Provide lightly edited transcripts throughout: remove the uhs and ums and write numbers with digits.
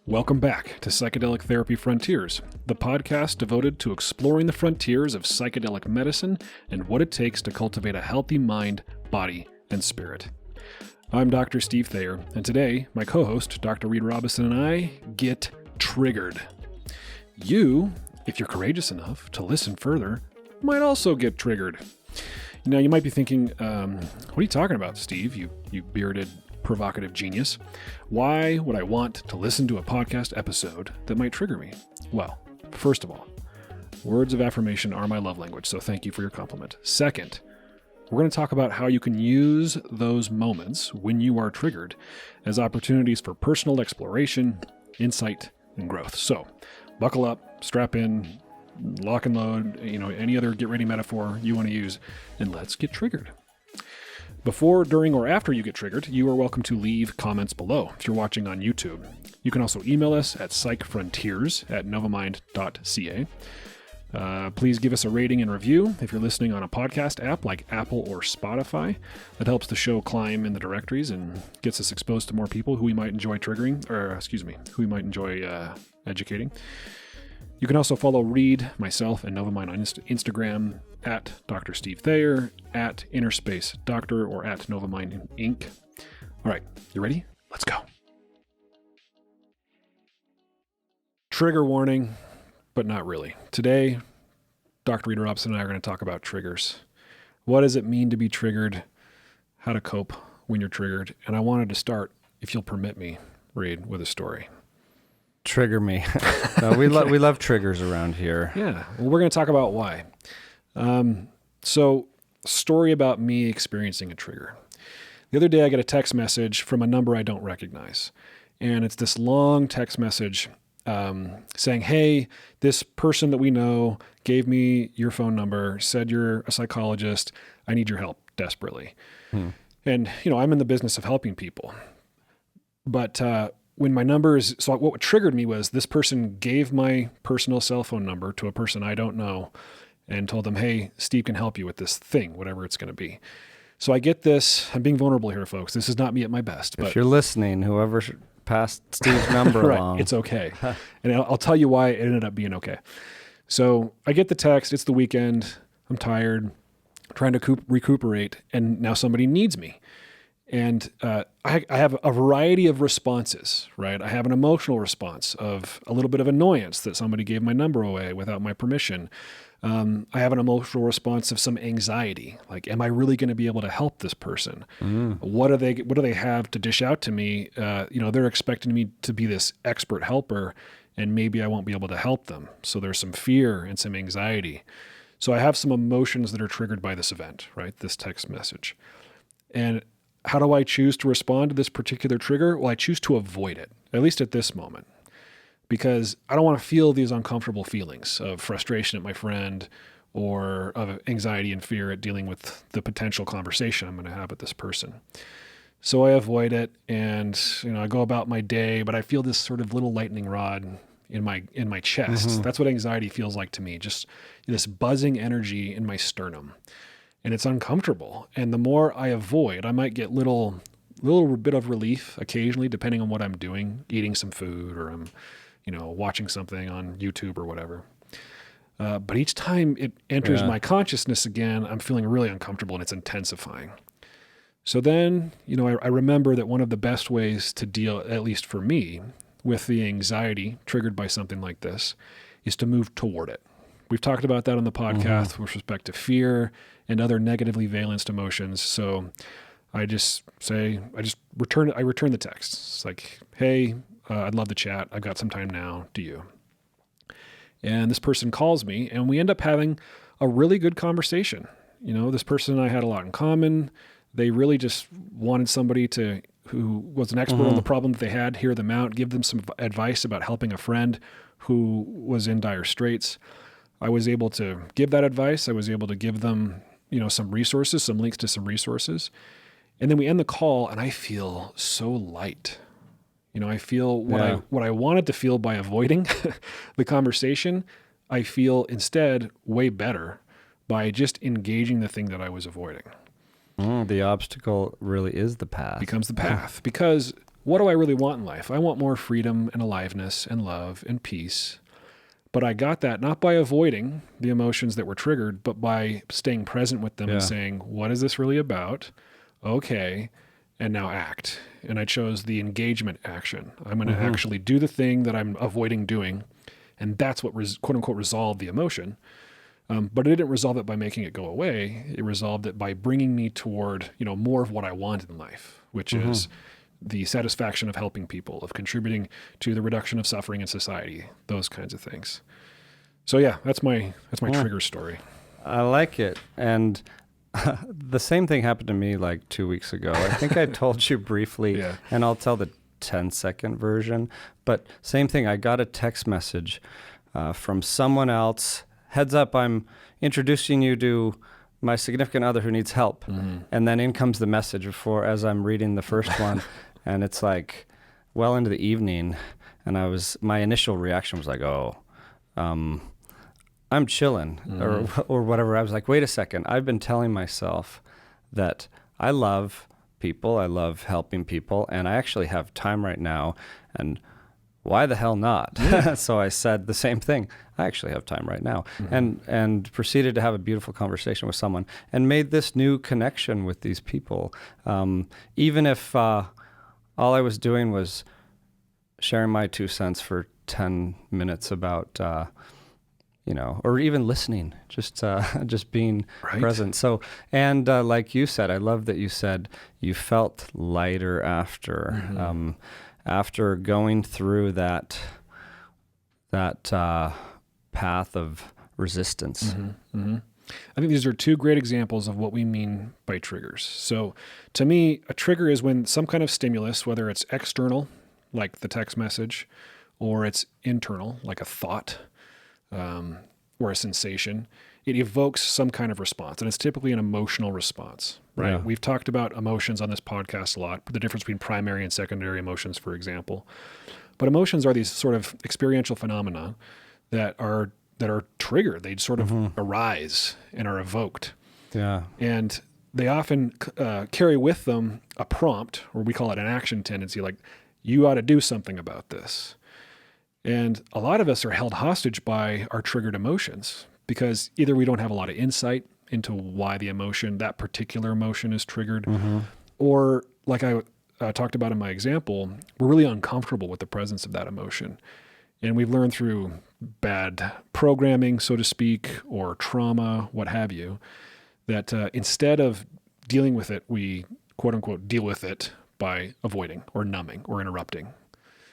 Welcome back to Psychedelic Therapy Frontiers, the podcast devoted to exploring the frontiers of psychedelic medicine and what it takes to cultivate a healthy mind, body, and spirit. I'm Dr. Steve Thayer, and today my co-host, Dr. Reid Robison, and I get triggered. You, if you're courageous enough to listen further, might also get triggered. Now, you might be thinking, what are you talking about, Steve, you bearded provocative genius? Why would I want to listen to a podcast episode that might trigger me? Well, first of all, words of affirmation are my love language, so thank you for your compliment. Second, we're going to talk about how you can use those moments when you are triggered as opportunities for personal exploration, insight, and growth. So, buckle up, strap in, lock and load, any other get ready metaphor you want to use, and let's get triggered. Before, during, or after you get triggered, you are welcome to leave comments below if you're watching on YouTube. You can also email us at psychfrontiers@novamind.ca. Please give us a rating and review if you're listening on a podcast app like Apple or Spotify. That helps the show climb in the directories and gets us exposed to more people who we might enjoy who we might enjoy educating. You can also follow Reid, myself, and Novamind on Instagram at Dr. Steve Thayer, at Innerspace Doctor, or at Novamind Inc. All right, you ready? Let's go. Trigger warning, but not really. Today, Dr. Reid Robison and I are going to talk about triggers. What does it mean to be triggered? How to cope when you're triggered? And I wanted to start, if you'll permit me, Reid, with a story. Trigger me. No, we love triggers around here. Yeah. Well, we're going to talk about why. So, story about me experiencing a trigger. The other day, I get a text message from a number I don't recognize. And it's this long text message saying, hey, this person that we know gave me your phone number, said you're a psychologist. I need your help desperately. And, I'm in the business of helping people. But when my numbers, so what triggered me was this person gave my personal cell phone number to a person I don't know and told them, hey, Steve can help you with this thing, whatever it's going to be. So I get this. I'm being vulnerable here, folks. This is not me at my best. If you're listening, whoever passed Steve's number right, along. it's okay. And I'll tell you why it ended up being okay. So I get the text. It's the weekend. I'm tired, trying to recuperate, and now somebody needs me. And I have a variety of responses, right? I have an emotional response of a little bit of annoyance that somebody gave my number away without my permission. I have an emotional response of some anxiety, like, am I really going to be able to help this person? What do they have to dish out to me? They're expecting me to be this expert helper, and maybe I won't be able to help them. So there's some fear and some anxiety. So I have some emotions that are triggered by this event, right? This text message. And how do I choose to respond to this particular trigger? Well, I choose to avoid it, at least at this moment, because I don't want to feel these uncomfortable feelings of frustration at my friend or of anxiety and fear at dealing with the potential conversation I'm going to have with this person. So I avoid it, and I go about my day, but I feel this sort of little lightning rod in my chest. Mm-hmm. That's what anxiety feels like to me, just this buzzing energy in my sternum. And it's uncomfortable. And the more I avoid, I might get little bit of relief occasionally, depending on what I'm doing, eating some food, or I'm, watching something on YouTube or whatever. But each time it enters my consciousness again, I'm feeling really uncomfortable, and it's intensifying. So then, I remember that one of the best ways to deal, at least for me, with the anxiety triggered by something like this is to move toward it. We've talked about that on the podcast with respect to fear and other negatively valenced emotions. So I return the text. It's like, hey, I'd love to chat. I've got some time now. Do you? And this person calls me, and we end up having a really good conversation. This person and I had a lot in common. They really just wanted somebody who was an expert on the problem that they had, hear them out, give them some advice about helping a friend who was in dire straits. I was able to give that advice. I was able to give them, some resources, some links to some resources. And then we end the call, and I feel so light. I feel what I wanted to feel by avoiding the conversation. I feel instead way better by just engaging the thing that I was avoiding. The obstacle really is the path. Becomes the path. Because what do I really want in life? I want more freedom and aliveness and love and peace. But I got that not by avoiding the emotions that were triggered, but by staying present with them and saying, what is this really about? Okay. And now act. And I chose the engagement action. I'm going to actually do the thing that I'm avoiding doing. And that's what quote unquote resolved the emotion. But it didn't resolve it by making it go away. It resolved it by bringing me toward, more of what I want in life, which is the satisfaction of helping people, of contributing to the reduction of suffering in society, those kinds of things. So yeah, that's my trigger story. I like it. And the same thing happened to me like 2 weeks ago. I think I told you briefly, and I'll tell the 10-second version, but same thing. I got a text message from someone else. Heads up, I'm introducing you to my significant other who needs help. And then in comes the message as I'm reading the first one. And it's like well into the evening. And my initial reaction was like, I'm chilling or whatever. I was like, wait a second. I've been telling myself that I love people. I love helping people. And I actually have time right now. And why the hell not? Yeah. So I said the same thing. I actually have time right now. And proceeded to have a beautiful conversation with someone and made this new connection with these people. Even if all I was doing was sharing my 2 cents for 10 minutes about, or even listening, just being present. So, and like you said, I love that you said you felt lighter after. After going through that path of resistance. I think these are two great examples of what we mean by triggers. So to me, a trigger is when some kind of stimulus, whether it's external, like the text message, or it's internal, like a thought or a sensation, it evokes some kind of response. And it's typically an emotional response, right? Yeah. We've talked about emotions on this podcast a lot, the difference between primary and secondary emotions, for example. But emotions are these sort of experiential phenomena that are triggered. They sort of arise and are evoked. Yeah. And they often carry with them a prompt, or we call it an action tendency, like you ought to do something about this. And a lot of us are held hostage by our triggered emotions because either we don't have a lot of insight into why that particular emotion is triggered, or like I talked about in my example, we're really uncomfortable with the presence of that emotion. And we've learned through bad programming, so to speak, or trauma, what have you, that instead of dealing with it, we quote unquote deal with it by avoiding or numbing or interrupting.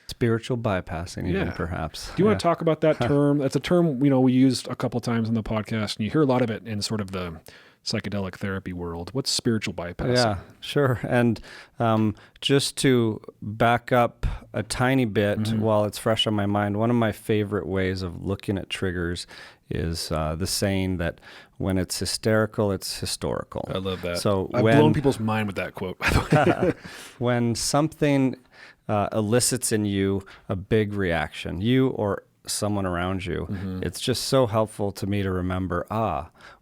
Spiritual bypassing, even perhaps. Do you want to talk about that term? That's a term we used a couple of times in the podcast, and you hear a lot of it in sort of the psychedelic therapy world. What's spiritual bypassing? Yeah, sure. And just to back up a tiny bit while it's fresh on my mind, one of my favorite ways of looking at triggers is the saying that when it's hysterical, it's historical. I love that. So I've blown people's mind with that quote, by the way. When something elicits in you a big reaction, you or someone around you, it's just so helpful to me to remember,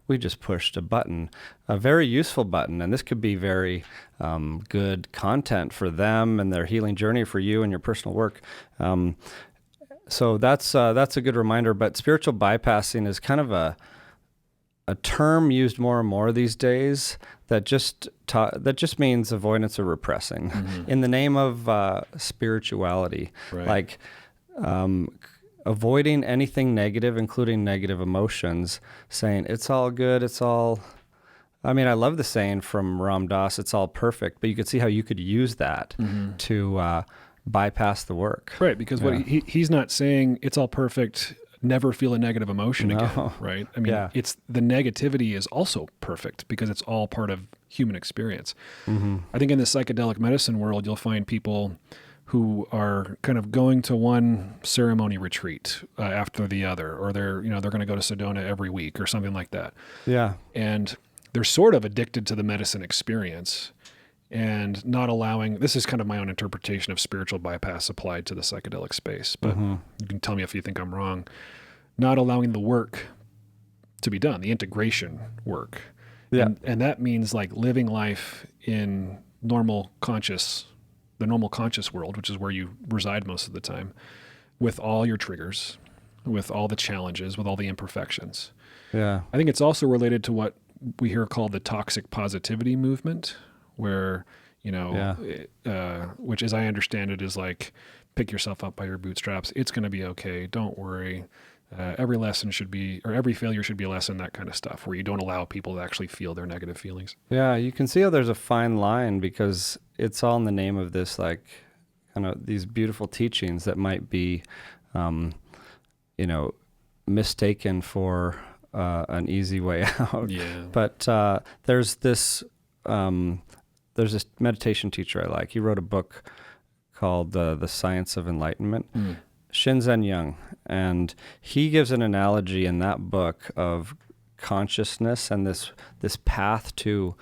we just pushed a button, a very useful button, and this could be very good content for them and their healing journey, for you and your personal work. So that's a good reminder. But spiritual bypassing is kind of a term used more and more these days that just means avoidance or repressing in the name of spirituality, like avoiding anything negative, including negative emotions, saying it's all good, I love the saying from Ram Dass, it's all perfect, but you could see how you could use that to bypass the work. Right, because what he's not saying it's all perfect, never feel a negative emotion again, right? It's the negativity is also perfect because it's all part of human experience. I think in the psychedelic medicine world, you'll find people who are kind of going to one ceremony retreat after the other, or they're going to go to Sedona every week or something like that. Yeah. And they're sort of addicted to the medicine experience and not allowing, this is kind of my own interpretation of spiritual bypass applied to the psychedelic space, but you can tell me if you think I'm wrong, not allowing the work to be done, the integration work. Yeah. And that means like living life in normal conscious the normal conscious world, which is where you reside most of the time, with all your triggers, with all the challenges, with all the imperfections. Yeah. I think it's also related to what we hear called the toxic positivity movement, where, which as I understand it is like, pick yourself up by your bootstraps. It's going to be okay. Don't worry. Every lesson should be, or every failure should be a lesson, that kind of stuff, where you don't allow people to actually feel their negative feelings. Yeah, you can see how there's a fine line, because it's all in the name of this, like, kind of these beautiful teachings that might be, mistaken for an easy way out. Yeah. But there's this meditation teacher I like. He wrote a book called The Science of Enlightenment. Shinzen, and he gives an analogy in that book of consciousness and this path to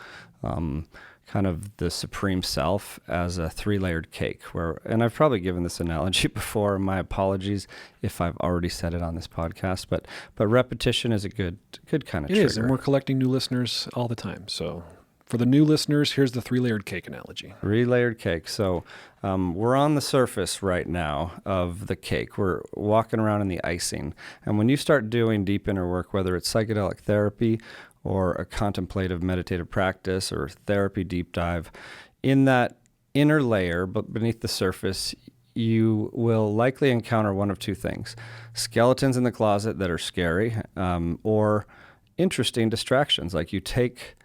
kind of the supreme self as a 3-layered cake. And I've probably given this analogy before. My apologies if I've already said it on this podcast, but repetition is a good kind of trigger. It is, and we're collecting new listeners all the time. So for the new listeners, here's the 3-layered cake analogy. 3-layered cake. So we're on the surface right now of the cake. We're walking around in the icing. And when you start doing deep inner work, whether it's psychedelic therapy or a contemplative meditative practice or therapy deep dive, in that inner layer, but beneath the surface, you will likely encounter one of two things: skeletons in the closet that are scary, or interesting distractions. Like you take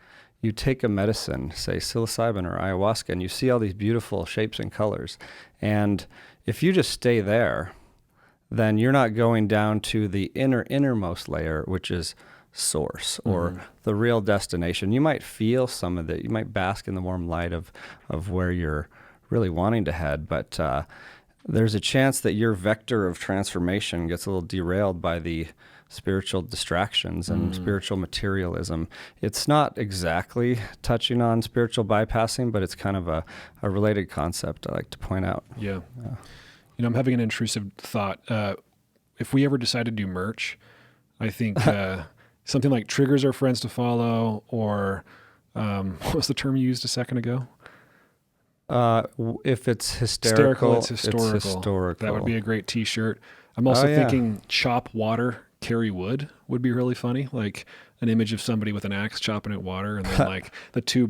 a medicine, say psilocybin or ayahuasca, and you see all these beautiful shapes and colors. And if you just stay there, then you're not going down to the innermost layer, which is source or the real destination. You might feel some of it. You might bask in the warm light of where you're really wanting to head, but there's a chance that your vector of transformation gets a little derailed by the spiritual distractions and spiritual materialism. It's not exactly touching on spiritual bypassing, but it's kind of a related concept I like to point out. Yeah. I'm having an intrusive thought. If we ever decide to do merch, I think something like triggers our friends to follow, or what was the term you used a second ago? If it's hysterical, it's historical. That would be a great t-shirt. I'm also thinking chop water, carry wood would be really funny. Like an image of somebody with an axe chopping at water, and then like the two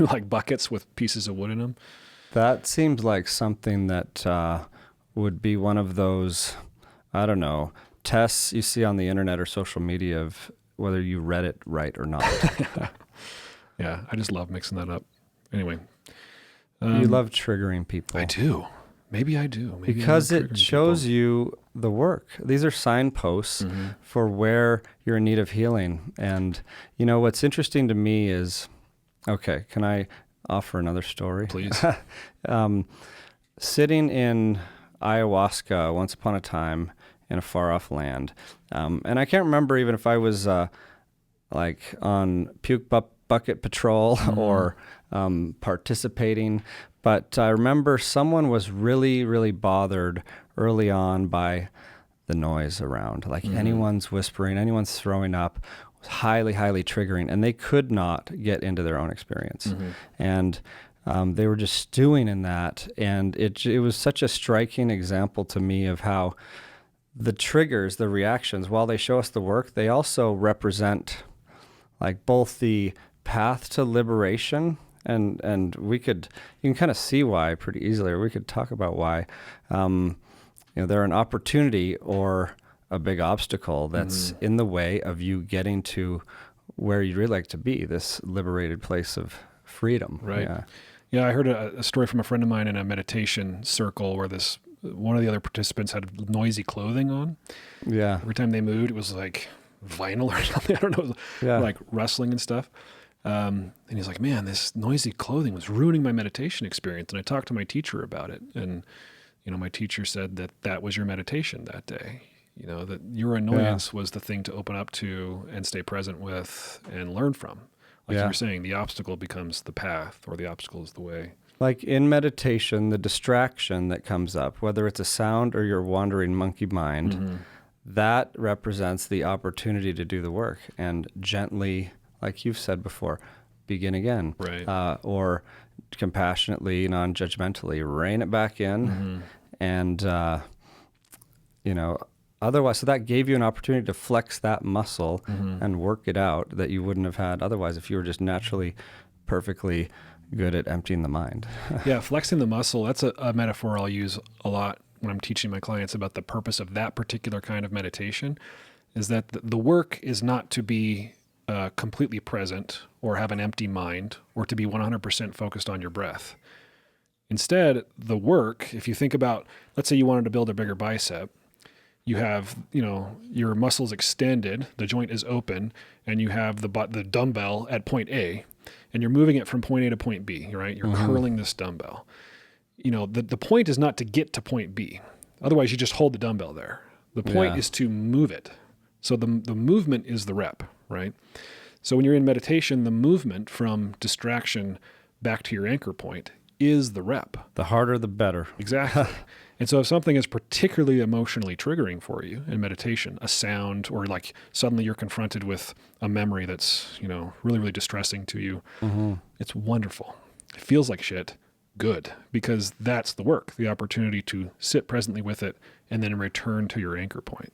like buckets with pieces of wood in them. That seems like something that would be one of those, I don't know, tests you see on the internet or social media of whether you read it right or not. Yeah, I just love mixing that up. Anyway. You love triggering people. I do. Maybe I do. Because it shows you the work. These are signposts for where you're in need of healing. And, what's interesting to me is, okay, can I offer another story? Please. Sitting in ayahuasca once upon a time in a far-off land. And I can't remember even if I was like on puke bucket patrol or participating, but I remember someone was really, really bothered early on by the noise around. Like anyone's whispering, anyone's throwing up was highly, highly triggering, and they could not get into their own experience. And they were just stewing in that, and it was such a striking example to me of how the triggers, the reactions, while they show us the work, they also represent like both the path to liberation, and you can kind of see why pretty easily, or we could talk about why. They're an opportunity or a big obstacle that's in the way of you getting to where you'd really like to be, this liberated place of freedom. Right. Yeah, I heard a story from a friend of mine in a meditation circle where one of the other participants had noisy clothing on. Yeah. Every time they moved, it was like vinyl or something. I don't know. Like rustling and stuff. And he's like, man, this noisy clothing was ruining my meditation experience. And I talked to my teacher about it. And, my teacher said that was your meditation that day. That your annoyance was the thing to open up to and stay present with and learn from. Like you were saying, the obstacle becomes the path, or the obstacle is the way. Like in meditation, the distraction that comes up, whether it's a sound or your wandering monkey mind, that represents the opportunity to do the work and gently, like you've said before, begin again. Right. Or compassionately, non-judgmentally, rein it back in. And, otherwise, so that gave you an opportunity to flex that muscle and work it out that you wouldn't have had otherwise if you were just naturally perfectly good at emptying the mind. Yeah, flexing the muscle, that's a metaphor I'll use a lot when I'm teaching my clients about the purpose of that particular kind of meditation, is that the work is not to be completely present or have an empty mind or to be 100% focused on your breath. Instead, the work, if you think about, let's say you wanted to build a bigger bicep, you have, your muscles extended, the joint is open, and you have the dumbbell at point A, and you're moving it from point A to point B, right? You're curling this dumbbell. The point is not to get to point B. Otherwise, you just hold the dumbbell there. The point is to move it. So the movement is the rep, right? So when you're in meditation, the movement from distraction back to your anchor point is the rep. The harder, the better. Exactly. And so if something is particularly emotionally triggering for you in meditation, a sound, or like suddenly you're confronted with a memory that's, really, really distressing to you, it's wonderful. It feels like shit. Good. Because that's the work, the opportunity to sit presently with it and then return to your anchor point.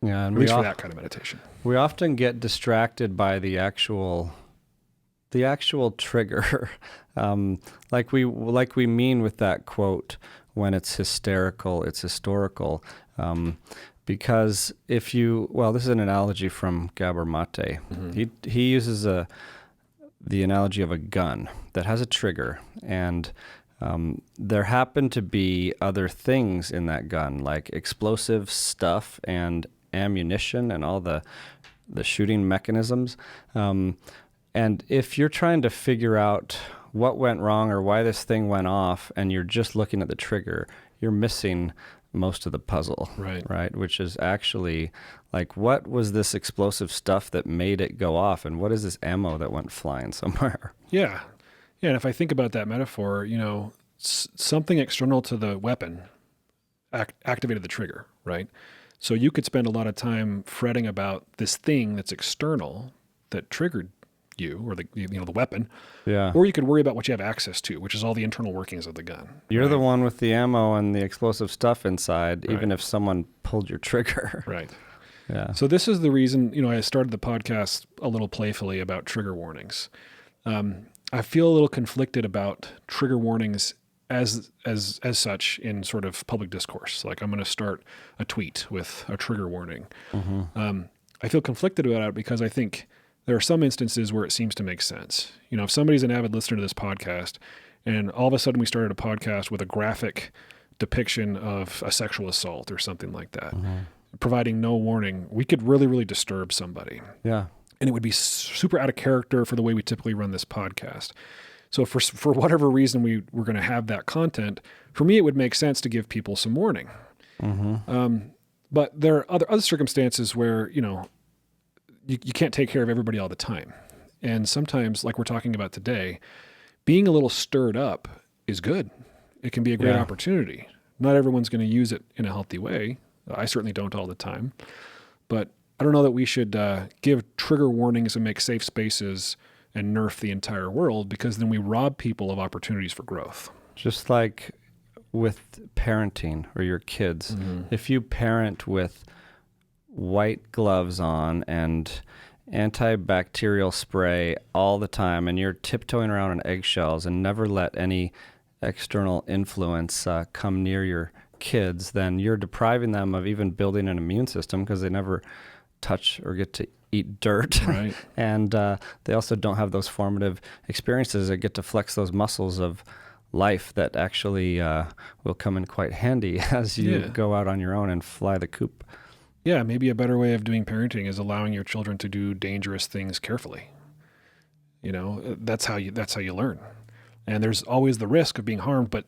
Yeah, and at least for that kind of meditation. We often get distracted by the actual trigger, like we mean with that quote. When it's hysterical, it's historical. Because this is an analogy from Gabor Mate. He uses the analogy of a gun that has a trigger, and there happen to be other things in that gun, like explosive stuff and ammunition and all the shooting mechanisms. And if you're trying to figure out what went wrong or why this thing went off, and you're just looking at the trigger, you're missing most of the puzzle, right? Which is actually like, what was this explosive stuff that made it go off, and what is this ammo that went flying somewhere? Yeah. And if I think about that metaphor, something external to the weapon activated the trigger, right? So you could spend a lot of time fretting about this thing that's external that triggered you, or the weapon. Yeah. Or you could worry about what you have access to, which is all the internal workings of the gun. You're the one with the ammo and the explosive stuff inside, even if someone pulled your trigger. Right. Yeah. So this is the reason, I started the podcast a little playfully about trigger warnings. I feel a little conflicted about trigger warnings as such in sort of public discourse. Like, I'm going to start a tweet with a trigger warning. I feel conflicted about it because I think there are some instances where it seems to make sense. If somebody's an avid listener to this podcast, and all of a sudden we started a podcast with a graphic depiction of a sexual assault or something like that, providing no warning, we could really, really disturb somebody. Yeah. And it would be super out of character for the way we typically run this podcast. So for whatever reason we're going to have that content, for me it would make sense to give people some warning. But there are other circumstances where, you can't take care of everybody all the time. And sometimes, like we're talking about today, being a little stirred up is good. It can be a great opportunity. Not everyone's going to use it in a healthy way. I certainly don't all the time. But I don't know that we should give trigger warnings and make safe spaces and nerf the entire world, because then we rob people of opportunities for growth. Just like with parenting or your kids, if you parent with white gloves on and antibacterial spray all the time, and you're tiptoeing around on eggshells and never let any external influence come near your kids, then you're depriving them of even building an immune system, because they never touch or get to eat dirt. Right. And they also don't have those formative experiences that get to flex those muscles of life that actually will come in quite handy as you go out on your own and fly the coop. Yeah, maybe a better way of doing parenting is allowing your children to do dangerous things carefully. That's how you learn. And there's always the risk of being harmed, but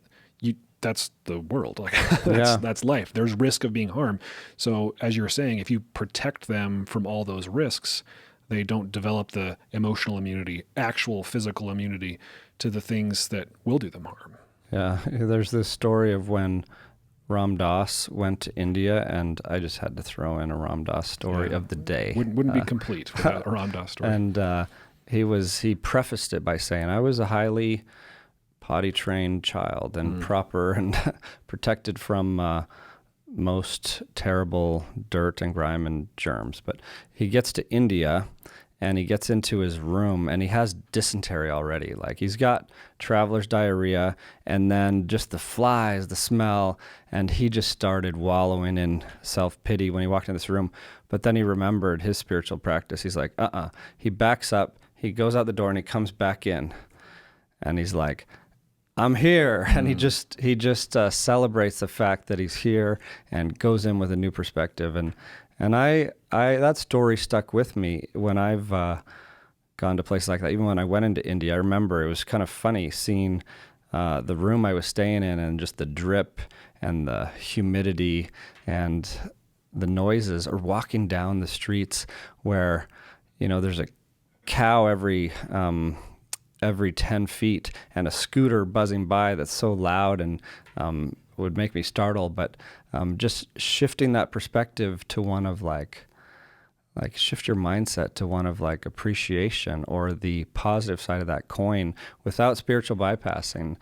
that's the world. Like that's life. There's risk of being harmed. So as you were saying, if you protect them from all those risks, they don't develop the emotional immunity, actual physical immunity to the things that will do them harm. Yeah, there's this story of when Ram Dass went to India, and I just had to throw in a Ram Dass story of the day. Wouldn't be complete without a Ram Dass story. And he prefaced it by saying, I was a highly potty trained child and proper and protected from most terrible dirt and grime and germs. But he gets to India and he gets into his room and he has dysentery already. Like he's got traveler's diarrhea and then just the flies, the smell, and he just started wallowing in self-pity when he walked in this room. But then he remembered his spiritual practice. He's like, He backs up, he goes out the door and he comes back in and he's like, I'm here. And he just celebrates the fact that he's here and goes in with a new perspective. And I that story stuck with me when I've gone to places like that. Even when I went into India, I remember it was kind of funny seeing the room I was staying in and just the drip and the humidity and the noises, or walking down the streets where, there's a cow every 10 feet and a scooter buzzing by that's so loud and would make me startle. But just shifting that perspective to one of like shift your mindset to one of like appreciation or the positive side of that coin without spiritual bypassing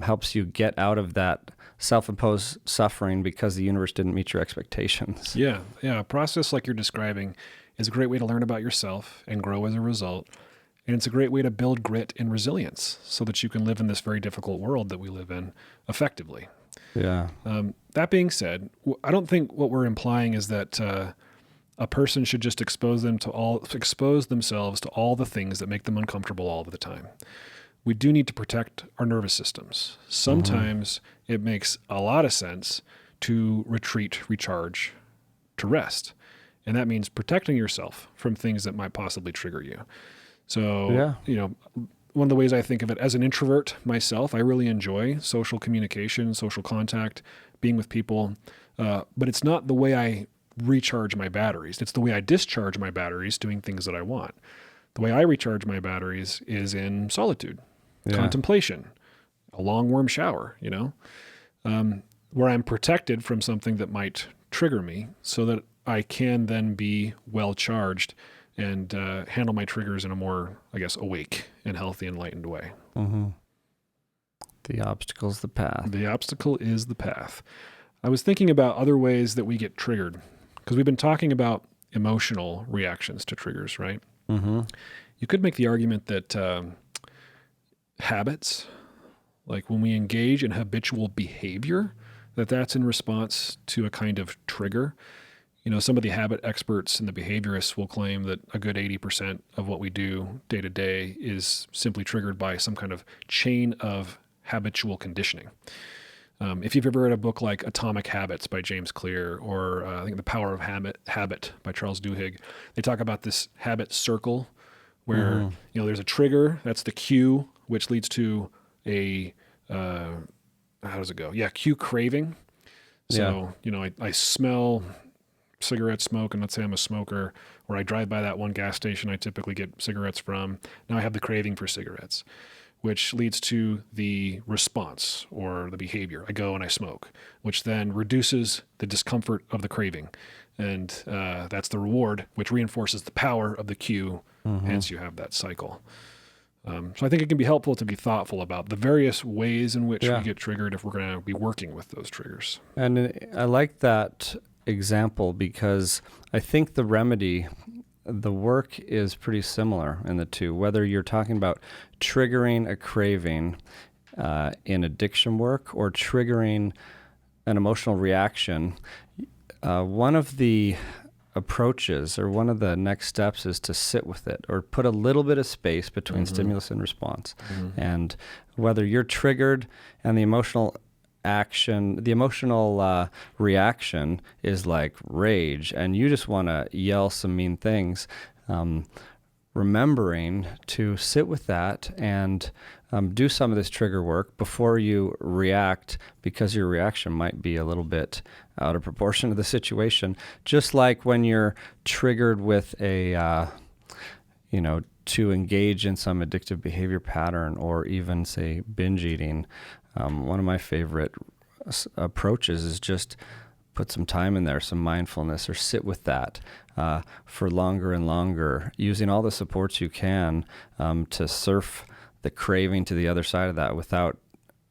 helps you get out of that self-imposed suffering because the universe didn't meet your expectations. Yeah. A process like you're describing is a great way to learn about yourself and grow as a result. And it's a great way to build grit and resilience so that you can live in this very difficult world that we live in effectively. Yeah. That being said, I don't think what we're implying is that a person should just expose themselves to all the things that make them uncomfortable all of the time. We do need to protect our nervous systems. Sometimes it makes a lot of sense to retreat, recharge, to rest. And that means protecting yourself from things that might possibly trigger you. So, one of the ways I think of it as an introvert myself, I really enjoy social communication, social contact, being with people. But it's not the way I recharge my batteries. It's the way I discharge my batteries doing things that I want. The way I recharge my batteries is in solitude, contemplation, a long warm shower, where I'm protected from something that might trigger me so that I can then be well charged and handle my triggers in a more, awake and healthy, enlightened way. Mm-hmm. The obstacle's the path. The obstacle is the path. I was thinking about other ways that we get triggered, because we've been talking about emotional reactions to triggers, right? Mm-hmm. You could make the argument that habits, like when we engage in habitual behavior, that's in response to a kind of trigger. Some of the habit experts and the behaviorists will claim that a good 80% of what we do day to day is simply triggered by some kind of chain of habitual conditioning. If you've ever read a book like Atomic Habits by James Clear, or I think The Power of Habit by Charles Duhigg, they talk about this habit circle where, there's a trigger, that's the cue, which leads to a, how does it go? Yeah, cue craving. So, I smell cigarette smoke, and let's say I'm a smoker, or I drive by that one gas station I typically get cigarettes from. Now I have the craving for cigarettes, which leads to the response or the behavior. I go and I smoke, which then reduces the discomfort of the craving. And that's the reward, which reinforces the power of the cue. Hence you have that cycle. So I think it can be helpful to be thoughtful about the various ways in which we get triggered if we're going to be working with those triggers. And I like that example because I think the remedy, the work is pretty similar in the two, whether you're talking about triggering a craving in addiction work or triggering an emotional reaction. One of the approaches or one of the next steps is to sit with it or put a little bit of space between stimulus and response. And whether you're triggered and the emotional reaction is like rage and you just want to yell some mean things, remembering to sit with that and do some of this trigger work before you react, because your reaction might be a little bit out of proportion to the situation. Just like when you're triggered with a, to engage in some addictive behavior pattern or even say binge eating. One of my favorite approaches is just put some time in there, some mindfulness, or sit with that for longer and longer, using all the supports you can to surf the craving to the other side of that without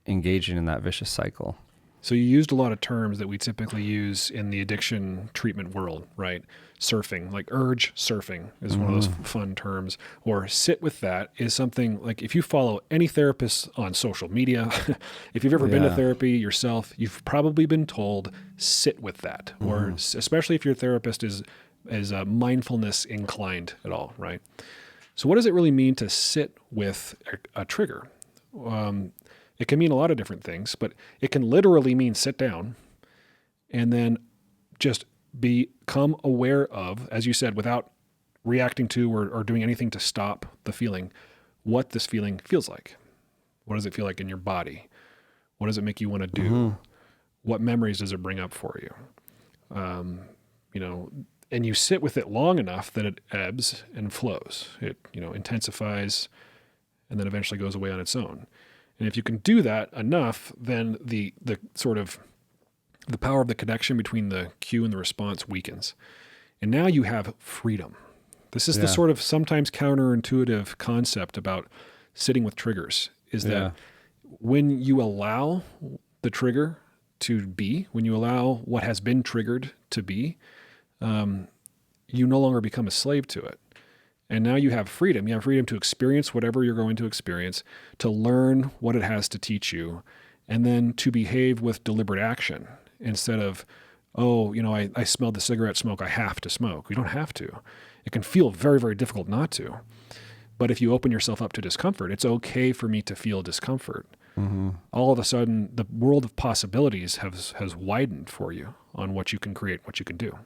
engaging in that vicious cycle. So you used a lot of terms that we typically use in the addiction treatment world, right? Surfing, like urge surfing is one of those fun terms. Or sit with that is something like if you follow any therapist on social media, if you've ever been to therapy yourself, you've probably been told sit with that. Or especially if your therapist is mindfulness inclined at all, right? So what does it really mean to sit with a trigger? It can mean a lot of different things, but it can literally mean sit down and then just become aware of, as you said, without reacting to or doing anything to stop the feeling, what this feeling feels like. What does it feel like in your body? What does it make you want to do? What memories does it bring up for you? And you sit with it long enough that it ebbs and flows. It, intensifies and then eventually goes away on its own. And if you can do that enough, then the sort of the power of the connection between the cue and the response weakens. And now you have freedom. This is the sort of sometimes counterintuitive concept about sitting with triggers, is that when you allow the trigger to be, when you allow what has been triggered to be, you no longer become a slave to it. And now you have freedom. You have freedom to experience whatever you're going to experience, to learn what it has to teach you, and then to behave with deliberate action instead of, I smelled the cigarette smoke, I have to smoke. You don't have to. It can feel very, very difficult not to. But if you open yourself up to discomfort, it's okay for me to feel discomfort. All of a sudden, the world of possibilities has widened for you on what you can create, what you can do.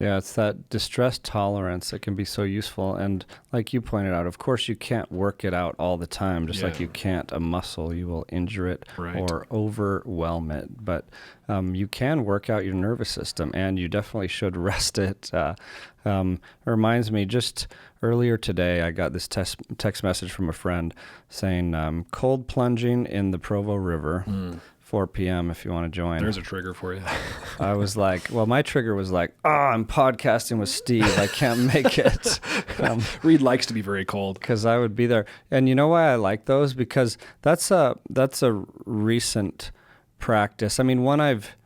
Yeah, it's that distress tolerance that can be so useful. And like you pointed out, of course, you can't work it out all the time, just like you can't a muscle. You will injure it or overwhelm it. But you can work out your nervous system, and you definitely should rest it. Reminds me, just earlier today, I got this text message from a friend saying, cold plunging in the Provo River. 4 p.m. if you want to join. There's a trigger for you. I was like, my trigger was like, I'm podcasting with Steve. I can't make it. Reid likes to be very cold. Because I would be there. And you know why I like those? Because that's a recent practice. I mean, one I've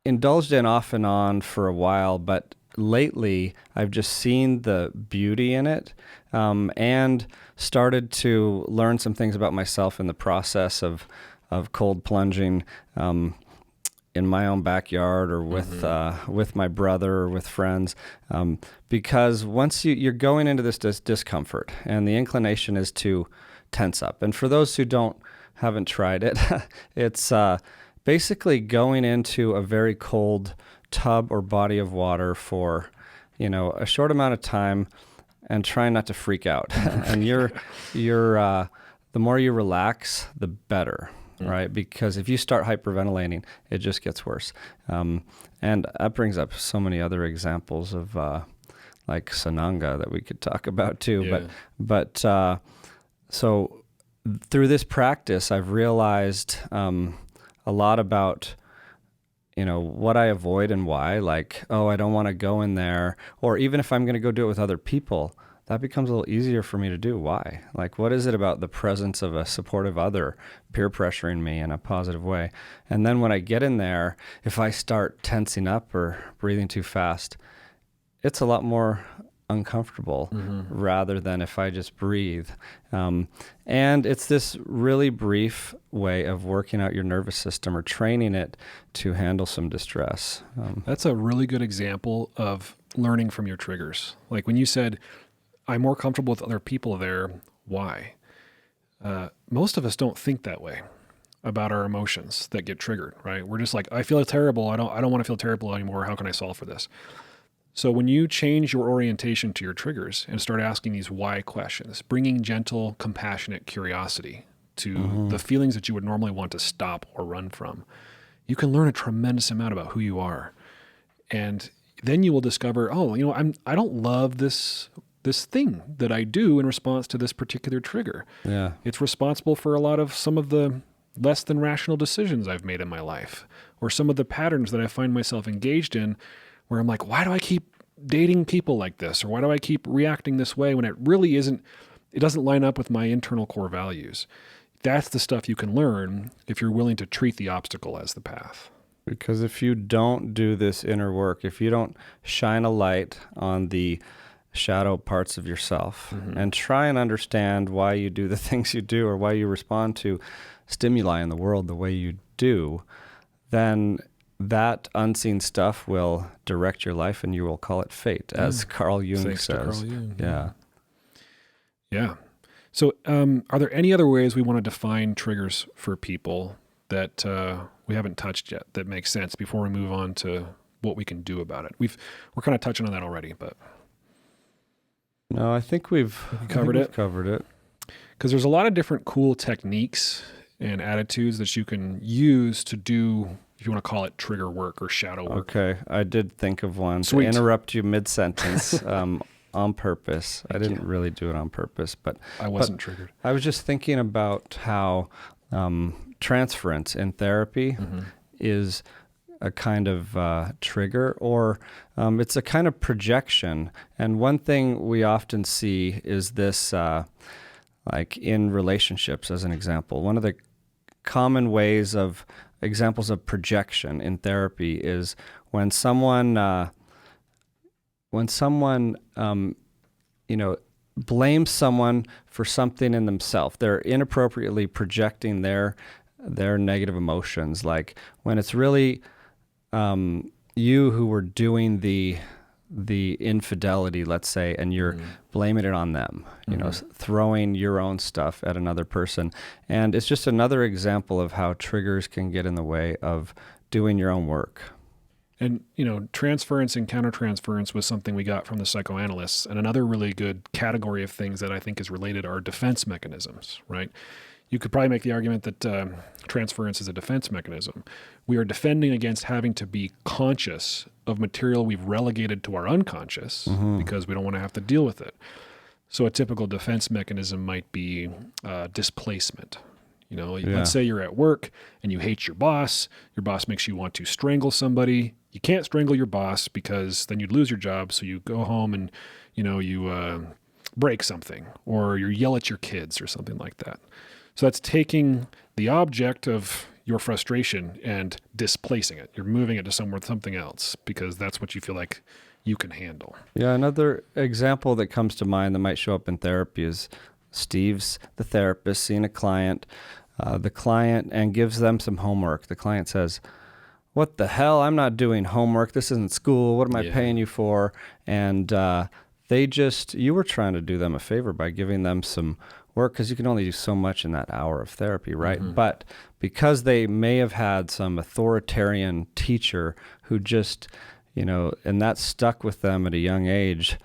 indulged in off and on for a while, but lately I've just seen the beauty in it and started to learn some things about myself in the process of cold plunging in my own backyard or with my brother or with friends, because once you're going into this discomfort and the inclination is to tense up. And for those who haven't tried it, it's basically going into a very cold tub or body of water for a short amount of time and trying not to freak out. And you're the more you relax, the better. Right? Because if you start hyperventilating, it just gets worse. And that brings up so many other examples of like Sananga that we could talk about too. Yeah. But so through this practice, I've realized a lot about what I avoid and why. Like, I don't want to go in there. Or even if I'm going to go do it with other people, that becomes a little easier for me to do. Why? Like, what is it about the presence of a supportive other peer pressuring me in a positive way? And then when I get in there, if I start tensing up or breathing too fast, it's a lot more uncomfortable rather than if I just breathe. And it's this really brief way of working out your nervous system or training it to handle some distress. That's a really good example of learning from your triggers. Like when you said, I'm more comfortable with other people there. Why? Most of us don't think that way about our emotions that get triggered, right? We're just like, I feel terrible. I don't want to feel terrible anymore. How can I solve for this? So when you change your orientation to your triggers and start asking these why questions, bringing gentle, compassionate curiosity to the feelings that you would normally want to stop or run from, you can learn a tremendous amount about who you are. And then you will discover, I don't love this thing that I do in response to this particular trigger. Yeah. It's responsible for some of the less than rational decisions I've made in my life, or some of the patterns that I find myself engaged in where I'm like, why do I keep dating people like this? Or why do I keep reacting this way when it really isn't it doesn't line up with my internal core values. That's the stuff you can learn if you're willing to treat the obstacle as the path. Because if you don't do this inner work, if you don't shine a light on the shadow parts of yourself and try and understand why you do the things you do or why you respond to stimuli in the world the way you do, then that unseen stuff will direct your life and you will call it fate, as Carl Jung Thanks says. to Carl Jung. Yeah. Yeah. So are there any other ways we want to define triggers for people that we haven't touched yet that makes sense before we move on to what we can do about it? We're kind of touching on that already, but... No, I think we've covered it. Because there's a lot of different cool techniques and attitudes that you can use to do, if you want to call it trigger work or shadow work. Okay, I did think of one. Sweet. To interrupt you mid-sentence on purpose. I didn't really do it on purpose, but... I wasn't triggered. I was just thinking about how transference in therapy is a kind of trigger, or it's a kind of projection. And one thing we often see is this, like in relationships, as an example. One of the common examples of projection in therapy is when someone blames someone for something in themselves. They're inappropriately projecting their negative emotions. Like when it's really you who were doing the infidelity, let's say, and you're blaming it on them, throwing your own stuff at another person. And it's just another example of how triggers can get in the way of doing your own work. And, transference and countertransference was something we got from the psychoanalysts. And another really good category of things that I think is related are defense mechanisms, right? You could probably make the argument that transference is a defense mechanism. We are defending against having to be conscious of material we've relegated to our unconscious because we don't want to have to deal with it. So a typical defense mechanism might be displacement. Let's say you're at work and you hate your boss makes you want to strangle somebody. You can't strangle your boss because then you'd lose your job. So you go home and, you break something, or you yell at your kids or something like that. So that's taking the object of your frustration and displacing it. You're moving it to something else because that's what you feel like you can handle. Yeah, another example that comes to mind that might show up in therapy is Steve's the therapist seeing a client, and gives them some homework. The client says, "What the hell? I'm not doing homework. This isn't school. What am I paying you for?" And you were trying to do them a favor by giving them some work, because you can only do so much in that hour of therapy, right? But because they may have had some authoritarian teacher who just, and that stuck with them at a young age,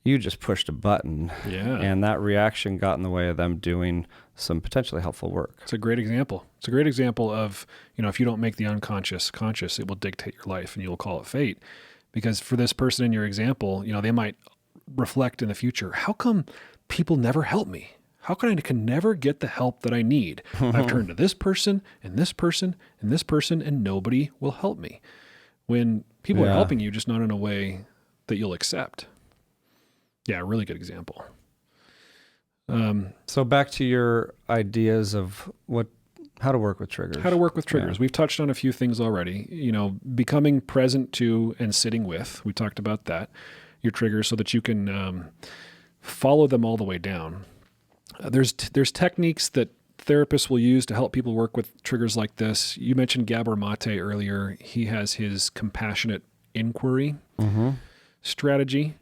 you just pushed a button. Yeah. And that reaction got in the way of them doing some potentially helpful work. It's a great example. It's a great example of, if you don't make the unconscious conscious, it will dictate your life and you'll call it fate. Because for this person in your example, they might reflect in the future, how come people never help me? How come I can never get the help that I need? I've turned to this person and this person and this person, and nobody will help me. When people are helping you, just not in a way that you'll accept. Yeah, really good example. So back to your ideas of how to work with triggers. How to work with triggers. We've touched on a few things already. Becoming present to and sitting with. We talked about that. Your triggers, so that you can follow them all the way down. There's techniques that therapists will use to help people work with triggers like this. You mentioned Gabor Mate earlier. He has his compassionate inquiry strategy,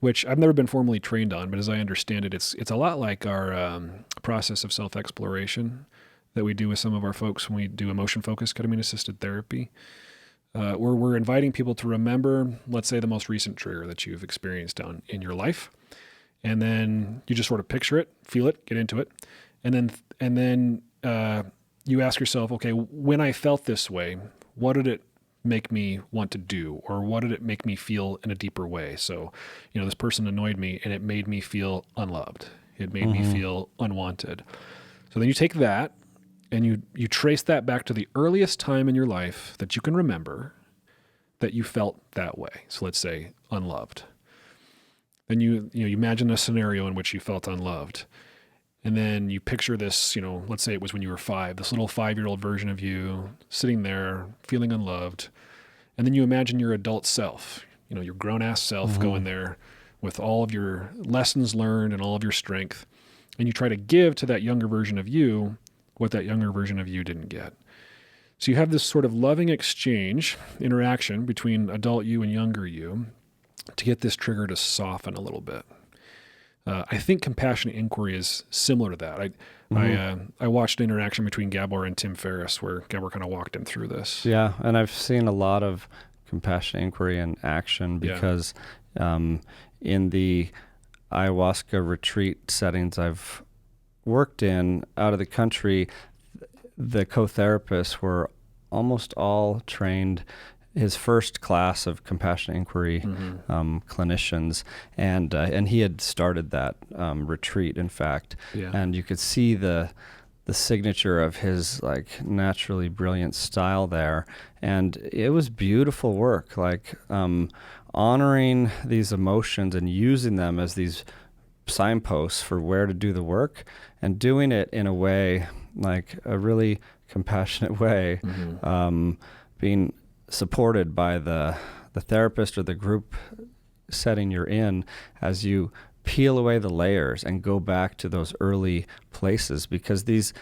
which I've never been formally trained on, but as I understand it, it's a lot like our process of self-exploration that we do with some of our folks when we do emotion-focused ketamine-assisted therapy, where we're inviting people to remember, let's say, the most recent trigger that you've experienced in your life. And then you just sort of picture it, feel it, get into it. And then you ask yourself, okay, when I felt this way, what did it make me want to do? Or what did it make me feel in a deeper way? So, this person annoyed me and it made me feel unloved. It made me feel unwanted. So then you take that and you trace that back to the earliest time in your life that you can remember that you felt that way. So let's say unloved. Then you imagine a scenario in which you felt unloved. And then you picture this, let's say it was when you were 5, this little 5-year-old version of you sitting there feeling unloved. And then you imagine your adult self, your grown-ass self going there with all of your lessons learned and all of your strength. And you try to give to that younger version of you what that younger version of you didn't get. So you have this sort of loving exchange, interaction between adult you and younger you to get this trigger to soften a little bit. I think compassionate inquiry is similar to that. I watched an interaction between Gabor and Tim Ferriss where Gabor kind of walked him through this. Yeah, and I've seen a lot of compassionate inquiry in action because in the ayahuasca retreat settings I've worked in out of the country, the co-therapists were almost all trained, his first class of compassionate inquiry clinicians, and he had started that retreat, in fact, and you could see the signature of his like naturally brilliant style there, and it was beautiful work, like honoring these emotions and using them as these signposts for where to do the work, and doing it in a way, like a really compassionate way, being supported by the therapist or the group setting you're in as you peel away the layers and go back to those early places, because these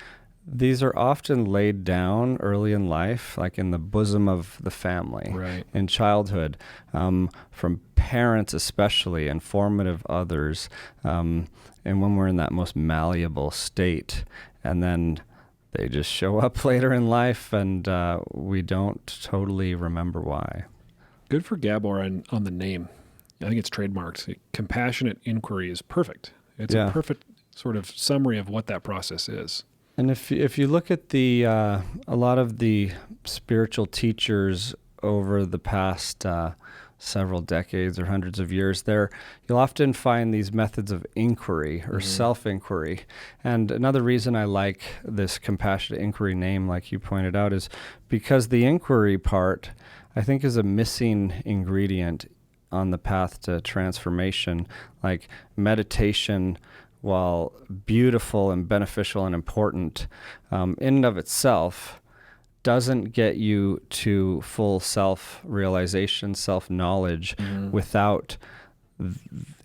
are often laid down early in life, like in the bosom of the family, in childhood, from parents especially, and formative others, and when we're in that most malleable state, and then they just show up later in life, and we don't totally remember why. Good for Gabor on the name. I think it's trademarked. Compassionate inquiry is perfect. It's a perfect sort of summary of what that process is. And if you look at a lot of the spiritual teachers over the past several decades or hundreds of years, you'll often find these methods of inquiry or self-inquiry. And another reason I like this compassionate inquiry name, like you pointed out, is because the inquiry part, I think, is a missing ingredient on the path to transformation. Like meditation, while beautiful and beneficial and important in and of itself, doesn't get you to full self-realization, self-knowledge without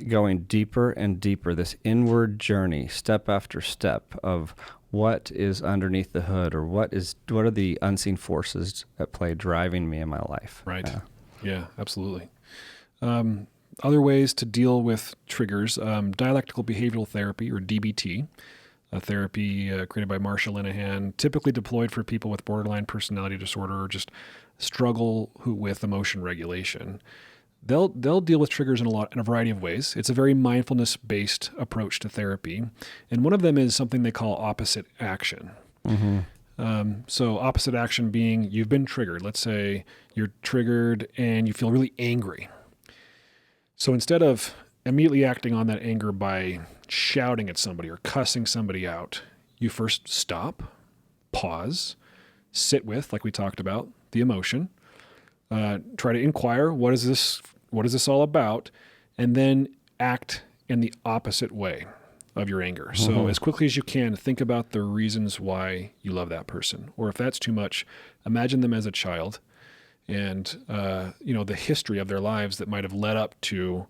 going deeper and deeper, this inward journey, step after step, of what is underneath the hood, or what are the unseen forces at play driving me in my life. Right. Yeah, absolutely. Other ways to deal with triggers, Dialectical Behavioral Therapy, or DBT, a therapy created by Marsha Linehan, typically deployed for people with borderline personality disorder or just struggle with emotion regulation. They'll deal with triggers in a variety of ways. It's a very mindfulness-based approach to therapy, and one of them is something they call opposite action. So opposite action being, you've been triggered. Let's say you're triggered and you feel really angry. So instead of immediately acting on that anger by shouting at somebody or cussing somebody out, you first stop, pause, sit with, like we talked about, the emotion, try to inquire, what is this all about, and then act in the opposite way of your anger. So as quickly as you can, think about the reasons why you love that person. Or if that's too much, imagine them as a child and the history of their lives that might have led up to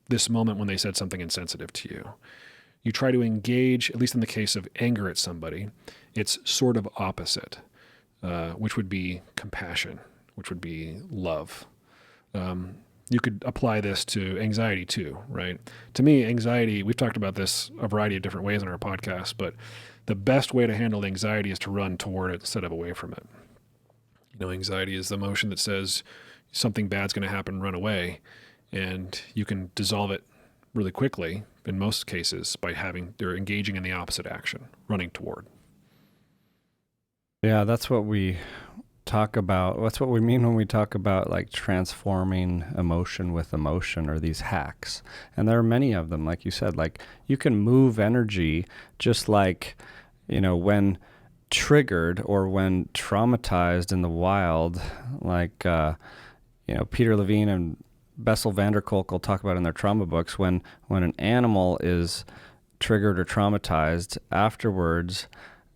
this moment when they said something insensitive to you. You try to engage, at least in the case of anger at somebody, it's sort of opposite, which would be compassion, which would be love. You could apply this to anxiety too, right? To me, anxiety, we've talked about this a variety of different ways on our podcast, but the best way to handle anxiety is to run toward it instead of away from it. Anxiety is the emotion that says something bad's going to happen, run away. And you can dissolve it really quickly, in most cases, by engaging in the opposite action, running toward. Yeah, that's what we talk about. That's what we mean when we talk about like transforming emotion with emotion, or these hacks. And there are many of them, like you said. Like you can move energy just like, when triggered or when traumatized in the wild, like, Peter Levine and Bessel van der Kolk will talk about in their trauma books, when an animal is triggered or traumatized, afterwards,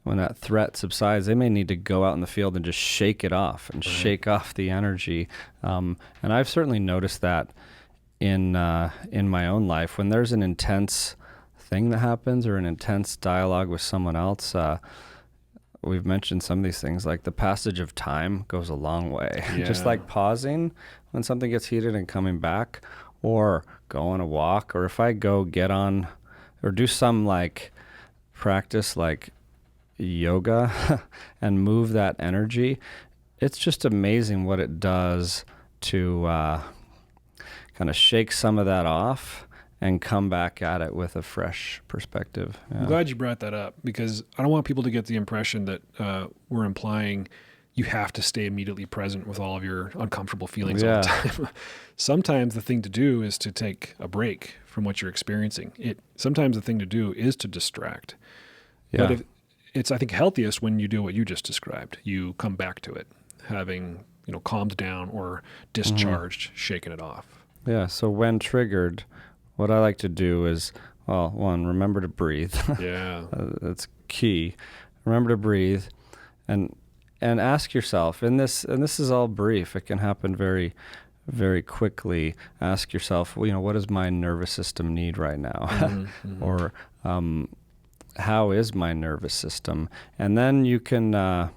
when that threat subsides, they may need to go out in the field and just shake it off and shake off the energy. And I've certainly noticed that in my own life, when there's an intense thing that happens or an intense dialogue with someone else. We've mentioned some of these things, like the passage of time goes a long way. Yeah. Just like pausing when something gets heated and coming back, or go on a walk, or if I go get on or do some like practice like yoga and move that energy, it's just amazing what it does to kind of shake some of that off and come back at it with a fresh perspective. Yeah. I'm glad you brought that up, because I don't want people to get the impression that we're implying you have to stay immediately present with all of your uncomfortable feelings all the time. Sometimes the thing to do is to take a break from what you're experiencing. Sometimes the thing to do is to distract. Yeah. But it's, I think, healthiest when you do what you just described. You come back to it, having, calmed down or discharged, shaken it off. Yeah. So when triggered, what I like to do is, well, one, remember to breathe. Yeah. That's key. Remember to breathe and ask yourself, and this is all brief. It can happen very, very quickly. Ask yourself, what does my nervous system need right now? Mm-hmm. Or how is my nervous system? And then you can,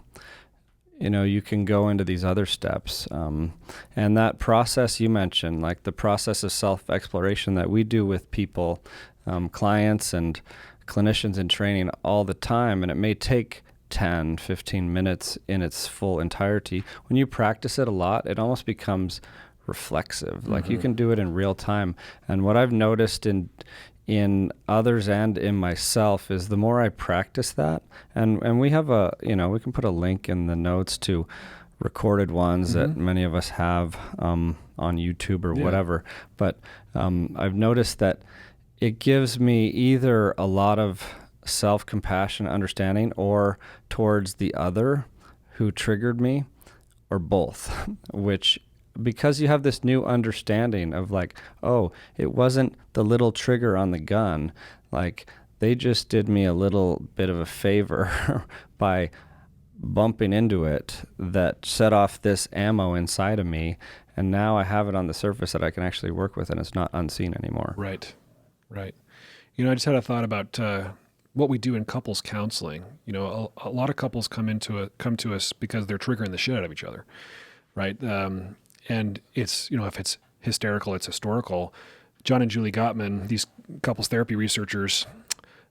you can go into these other steps. And that process you mentioned, like the process of self-exploration that we do with people, clients and clinicians in training all the time, and it may take 10, 15 minutes in its full entirety. When you practice it a lot, it almost becomes reflexive. Like you can do it in real time. And what I've noticed in others and in myself is the more I practice that, and we have we can put a link in the notes to recorded ones that many of us have on YouTube or whatever. But I've noticed that it gives me either a lot of self-compassion, understanding, or towards the other who triggered me, or both, which, because you have this new understanding of like, oh, it wasn't the little trigger on the gun, like they just did me a little bit of a favor by bumping into it that set off this ammo inside of me, and now I have it on the surface that I can actually work with, and it's not unseen anymore. Right. I just had a thought about what we do in couples counseling. A lot of couples come to us because they're triggering the shit out of each other, right? And it's, if it's hysterical, it's historical. John and Julie Gottman, these couples therapy researchers,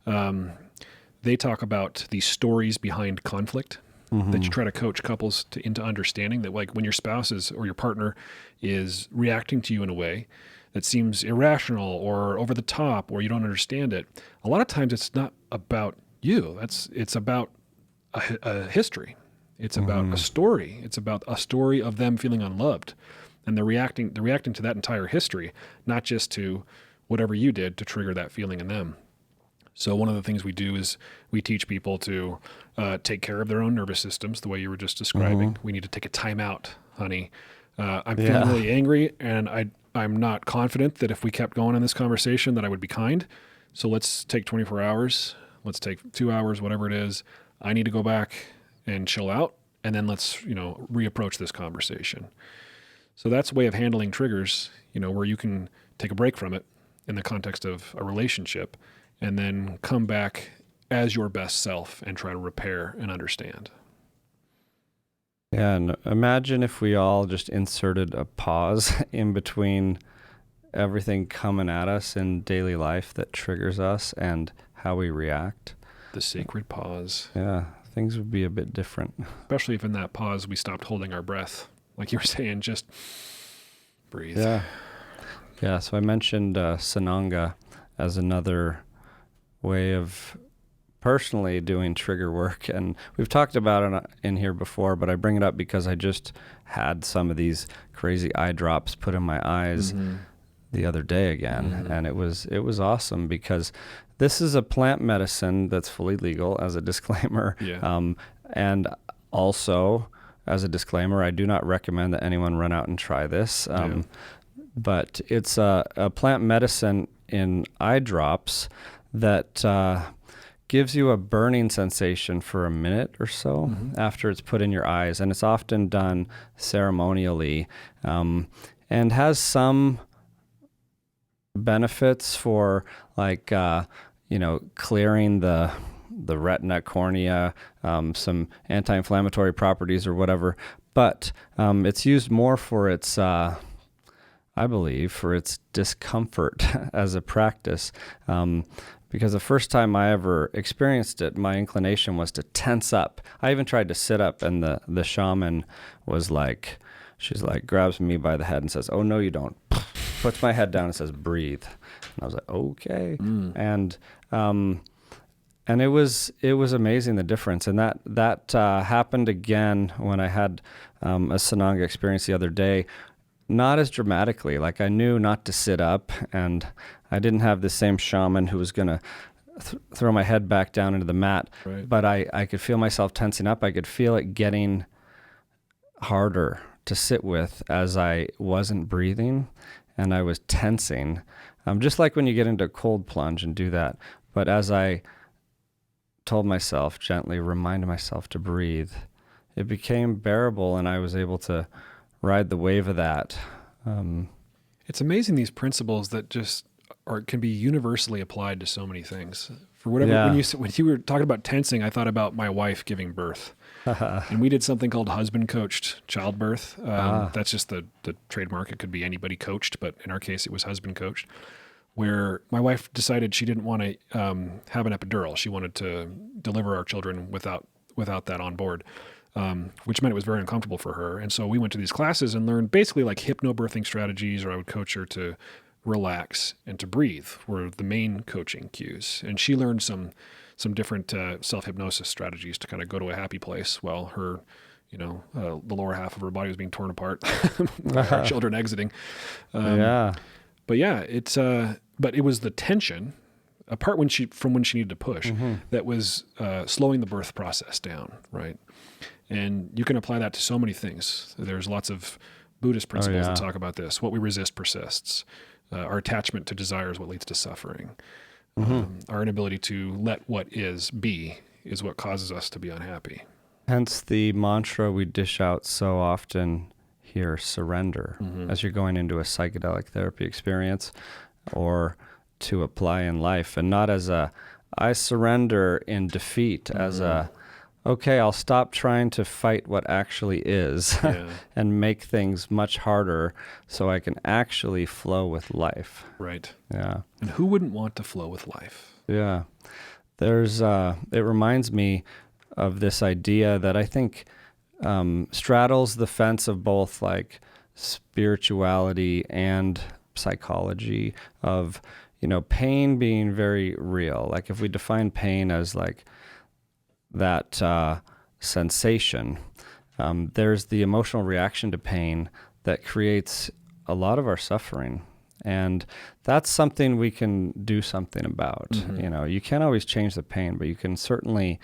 they talk about the stories behind conflict that you try to coach couples into understanding, that like when your spouse or your partner is reacting to you in a way that seems irrational or over the top, or you don't understand it, a lot of times it's not about you. It's about a history. It's about a story. It's about a story of them feeling unloved, and they're reacting to that entire history, not just to whatever you did to trigger that feeling in them. So one of the things we do is we teach people to take care of their own nervous systems, the way you were just describing. We need to take a time out, honey. I'm feeling really angry, and I'm not confident that if we kept going in this conversation that I would be kind. So let's take 24 hours. Let's take 2 hours, whatever it is. I need to go back and chill out, and then let's, reapproach this conversation. So that's a way of handling triggers, where you can take a break from it in the context of a relationship, and then come back as your best self and try to repair and understand. Yeah, and imagine if we all just inserted a pause in between everything coming at us in daily life that triggers us and how we react. The sacred pause. Yeah, things would be a bit different. Especially if in that pause we stopped holding our breath. Like you were saying, just breathe. Yeah, so I mentioned Sananga as another way of personally doing trigger work, and we've talked about it in here before, but I bring it up because I just had some of these crazy eye drops put in my eyes the other day again, and it was awesome, because this is a plant medicine that's fully legal, as a disclaimer. And also, as a disclaimer, I do not recommend that anyone run out and try this. but it's a plant medicine in eye drops that gives you a burning sensation for a minute or so after it's put in your eyes. And it's often done ceremonially, and has some benefits for like, clearing the retina, cornea, some anti-inflammatory properties or whatever. But it's used more for its, I believe, for its discomfort as a practice. Because the first time I ever experienced it, my inclination was to tense up. I even tried to sit up, and the shaman was like, she's like, grabs me by the head and says, "Oh, no, you don't." Puts my head down and says, "Breathe." And I was like, okay. And it was amazing, the difference. And that happened again when I had a Sananga experience the other day. Not as dramatically. Like, I knew not to sit up, and I didn't have the same shaman who was going to throw my head back down into the mat. Right. But I could feel myself tensing up. I could feel it getting harder to sit with as I wasn't breathing, and I was tensing. Just like when you get into a cold plunge and do that. But as I told myself, gently reminded myself to breathe, it became bearable, and I was able to ride the wave of that. It's amazing, these principles that just can be universally applied to so many things. For whatever, when you were talking about tensing, I thought about my wife giving birth. And we did something called husband coached childbirth. That's just the trademark. It could be anybody coached, but in our case, it was husband coached, where my wife decided she didn't want to have an epidural. She wanted to deliver our children without that on board. Which meant it was very uncomfortable for her. And so we went to these classes and learned basically like hypnobirthing strategies, or I would coach her to relax and to breathe were the main coaching cues. And she learned some different self-hypnosis strategies to kind of go to a happy place while her, the lower half of her body was being torn apart by our children exiting. But yeah, but it was the tension apart from when she needed to push that was slowing the birth process down, right? And you can apply that to so many things. There's lots of Buddhist principles that talk about this. What we resist persists. Our attachment to desire is what leads to suffering. Our inability to let what is be is what causes us to be unhappy. Hence the mantra we dish out so often here, surrender, as you're going into a psychedelic therapy experience or to apply in life. And not as I surrender in defeat, as okay, I'll stop trying to fight what actually is and make things much harder so I can actually flow with life. Right. Yeah. And who wouldn't want to flow with life? Yeah. There's, it reminds me of this idea that I think straddles the fence of both like spirituality and psychology of, pain being very real. Like if we define pain as like that sensation, there's the emotional reaction to pain that creates a lot of our suffering. And that's something we can do something about. You can't always change the pain, but you can certainly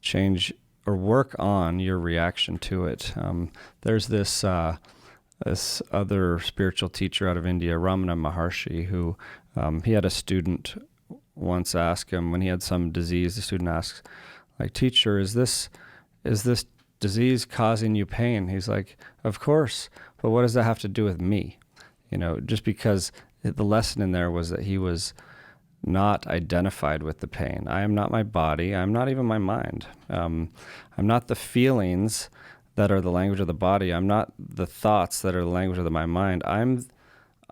change or work on your reaction to it. There's this other spiritual teacher out of India, Ramana Maharshi, who he had a student once ask him when he had some disease. The student asks, like, "Teacher, is this disease causing you pain?" He's like, "Of course, but what does that have to do with me?" Just because the lesson in there was that he was not identified with the pain. I am not my body. I'm not even my mind. I'm not the feelings that are the language of the body. I'm not the thoughts that are the language of my mind.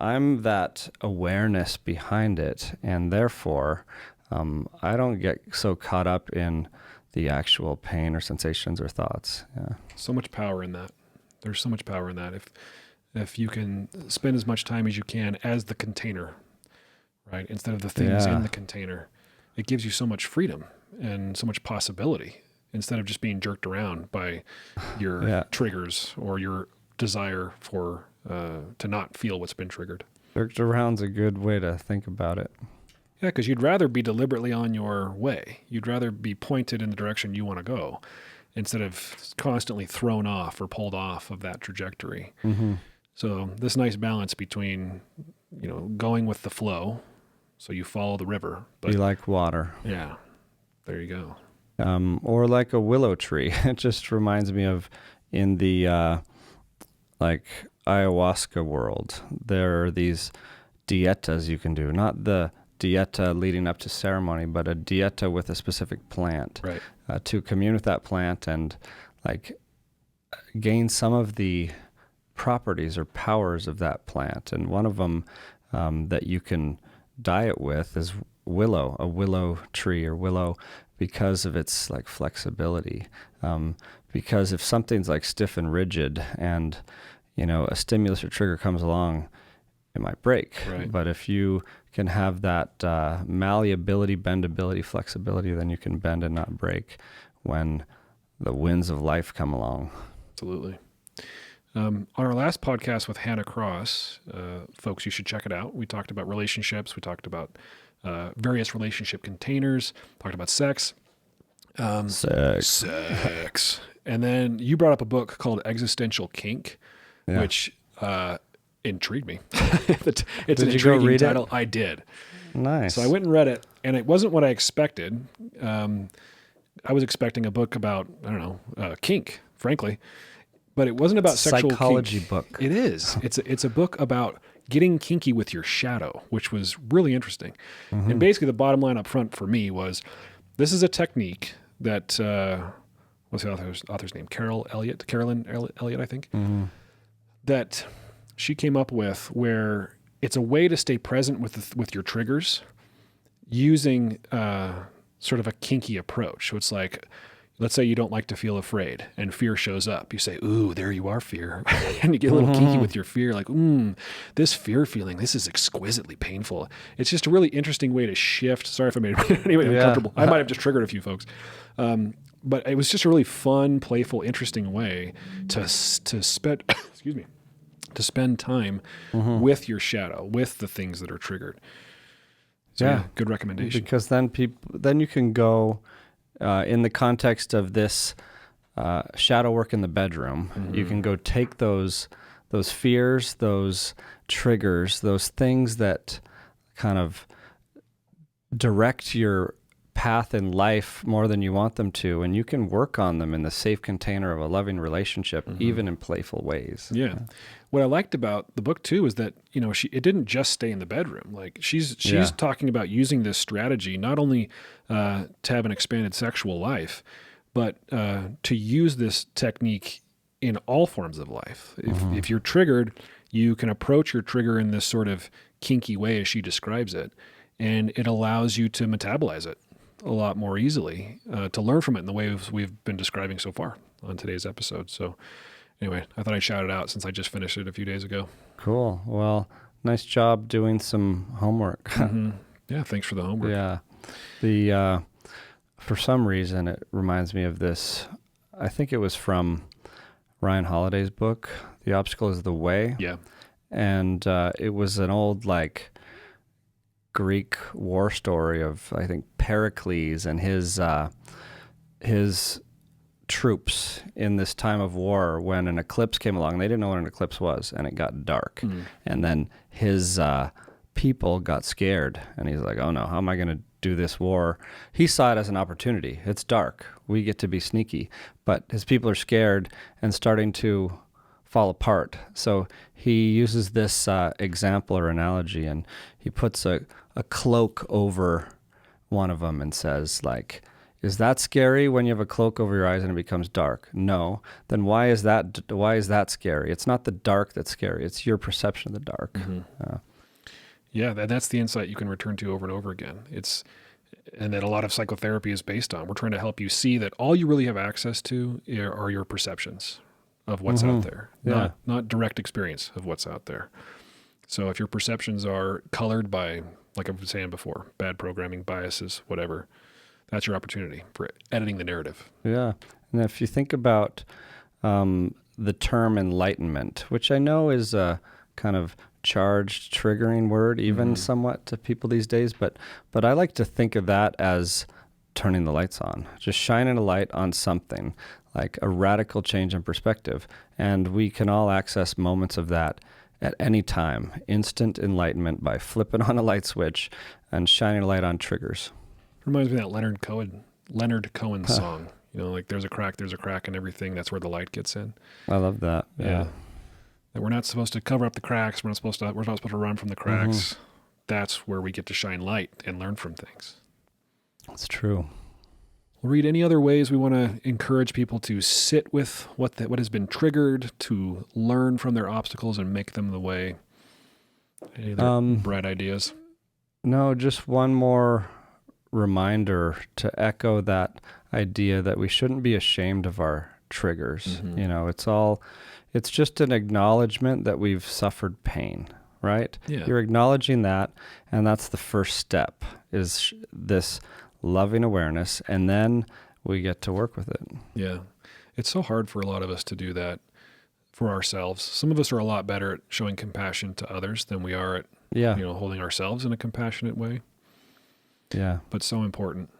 I'm that awareness behind it, and therefore, I don't get so caught up in the actual pain or sensations or thoughts. Yeah. So much power in that. There's so much power in that. If you can spend as much time as you can as the container, right, instead of the things in the container, it gives you so much freedom and so much possibility instead of just being jerked around by your triggers or your desire for to not feel what's been triggered. Jerked around's a good way to think about it. Yeah, because you'd rather be deliberately on your way. You'd rather be pointed in the direction you want to go instead of constantly thrown off or pulled off of that trajectory. So this nice balance between, going with the flow, so you follow the river. Be like water. Yeah, there you go. Or like a willow tree. It just reminds me of in the like ayahuasca world, there are these dietas you can do, not the dieta leading up to ceremony, but a dieta with a specific plant, Right. To commune with that plant and like gain some of the properties or powers of that plant. And one of them that you can diet with is willow, a willow tree or willow, because of its like flexibility. Because if something's like stiff and rigid and, a stimulus or trigger comes along, it might break. Right. But if you can have that malleability, bendability, flexibility, then you can bend and not break when the winds of life come along. Absolutely. On our last podcast with Hannah Cross, folks, you should check it out. We talked about relationships. We talked about various relationship containers, talked about sex. Sex. And then you brought up a book called Existential Kink, which intrigued me. It's Did an you go intriguing read title. it? I did. Nice. So I went and read it, and it wasn't what I expected. I was expecting a book about, kink, frankly. But it wasn't about sexual psychology kink. book. It is. It's a book about getting kinky with your shadow, which was really interesting. And basically the bottom line up front for me was, this is a technique that, what's the author's name? Carolyn Elliott, I think, that she came up with, where it's a way to stay present with your triggers using sort of a kinky approach. So it's like, let's say you don't like to feel afraid and fear shows up. You say, ooh, there you are, fear. And you get a little kinky with your fear, like, this fear feeling, this is exquisitely painful. It's just a really interesting way to shift. Sorry if I made anybody uncomfortable. I might have just triggered a few folks. But it was just a really fun, playful, interesting way to spend, to spend time with your shadow, with the things that are triggered. So yeah, good recommendation. Because then you can go in the context of this shadow work in the bedroom. You can go take those fears, those triggers, those things that kind of direct your path in life more than you want them to, and you can work on them in the safe container of a loving relationship, even in playful ways. Yeah. What I liked about the book too is that, it didn't just stay in the bedroom. Like she's talking about using this strategy, not only to have an expanded sexual life, but to use this technique in all forms of life. If you're triggered, you can approach your trigger in this sort of kinky way as she describes it, and it allows you to metabolize it a lot more easily, to learn from it in the way we've been describing so far on today's episode. So anyway, I thought I'd shout it out since I just finished it a few days ago. Cool. Well, nice job doing some homework. Yeah, thanks for the homework. Yeah. For some reason, it reminds me of this. I think it was from Ryan Holiday's book, The Obstacle is the Way. Yeah. And it was an old, Greek war story of, I think, Pericles and his troops in this time of war when an eclipse came along. They didn't know what an eclipse was, and it got dark. And then his people got scared, and he's like, oh no, how am I going to do this war? He saw it as an opportunity. It's dark. We get to be sneaky. But his people are scared and starting to fall apart. So he uses this example or analogy, and he puts a cloak over one of them and says, is that scary when you have a cloak over your eyes and it becomes dark? No. Then why is that scary? It's not the dark that's scary. It's your perception of the dark. Yeah, that's the insight you can return to over and over again. And that a lot of psychotherapy is based on. We're trying to help you see that all you really have access to are your perceptions of what's out there, not direct experience of what's out there. So if your perceptions are colored by, like I was saying before, bad programming, biases, whatever, that's your opportunity for editing the narrative. Yeah. And if you think about the term enlightenment, which I know is a kind of charged, triggering word, even somewhat to people these days, but I like to think of that as turning the lights on, just shining a light on something. like a radical change in perspective. And we can all access moments of that at any time. Instant enlightenment by flipping on a light switch and shining a light on triggers. Reminds me of that Leonard Cohen song. You know, like there's a crack in everything. That's where the light gets in. I love that. Yeah. That we're not supposed to cover up the cracks. We're not supposed to run from the cracks. Mm-hmm. That's where we get to shine light and learn from things. That's true. We'll read any other ways we want to encourage people to sit with what has been triggered, to learn from their obstacles and make them the way. Any other bright ideas? No, just one more reminder to echo that idea that we shouldn't be ashamed of our triggers. Mm-hmm. You know, it's just an acknowledgement that we've suffered pain, right? Yeah. You're acknowledging that, and that's the first step, is this loving awareness, and then we get to work with it. Yeah. It's so hard for a lot of us to do that for ourselves. Some of us are a lot better at showing compassion to others than we are at holding ourselves in a compassionate way. Yeah. But so important.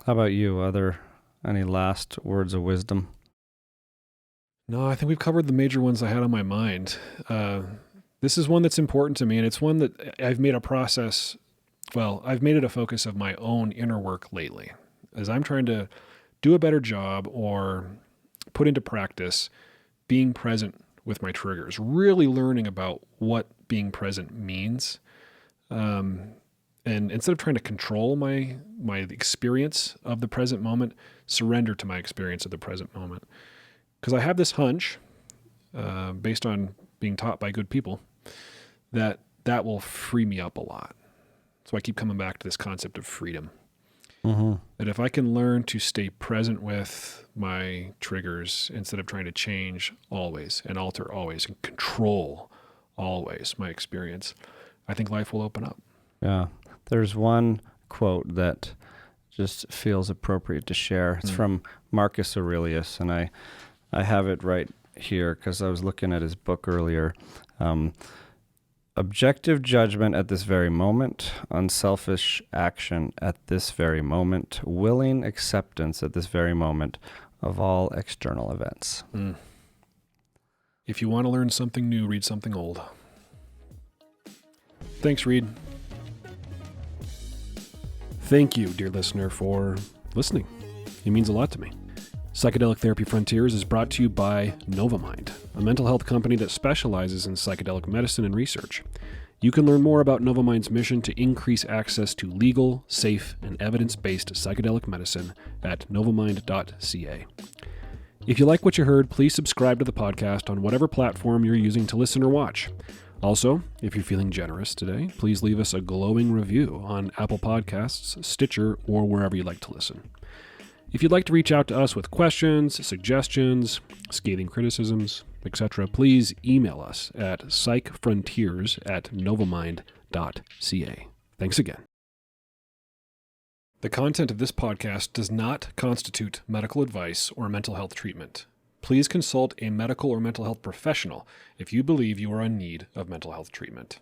How about you? Any last words of wisdom? No, I think we've covered the major ones I had on my mind. This is one that's important to me, and it's one that I've made a process. Well, I've made it a focus of my own inner work lately, as I'm trying to do a better job or put into practice being present with my triggers, really learning about what being present means. And instead of trying to control my experience of the present moment, surrender to my experience of the present moment. Because I have this hunch, based on being taught by good people, that will free me up a lot. So I keep coming back to this concept of freedom. Mm-hmm. That if I can learn to stay present with my triggers instead of trying to change always and alter always and control always my experience, I think life will open up. Yeah. There's one quote that just feels appropriate to share. It's from Marcus Aurelius, and I have it right here because I was looking at his book earlier. Objective judgment at this very moment, unselfish action at this very moment, willing acceptance at this very moment of all external events. If you want to learn something new, read something old. Thanks, Reid. Thank you, dear listener, for listening. It means a lot to me. Psychedelic Therapy Frontiers is brought to you by Novamind, a mental health company that specializes in psychedelic medicine and research. You can learn more about Novamind's mission to increase access to legal, safe, and evidence-based psychedelic medicine at novamind.ca. If you like what you heard, please subscribe to the podcast on whatever platform you're using to listen or watch. Also, if you're feeling generous today, please leave us a glowing review on Apple Podcasts, Stitcher, or wherever you like to listen. If you'd like to reach out to us with questions, suggestions, scathing criticisms, etc., please email us at psychfrontiers@novamind.ca. Thanks again. The content of this podcast does not constitute medical advice or mental health treatment. Please consult a medical or mental health professional if you believe you are in need of mental health treatment.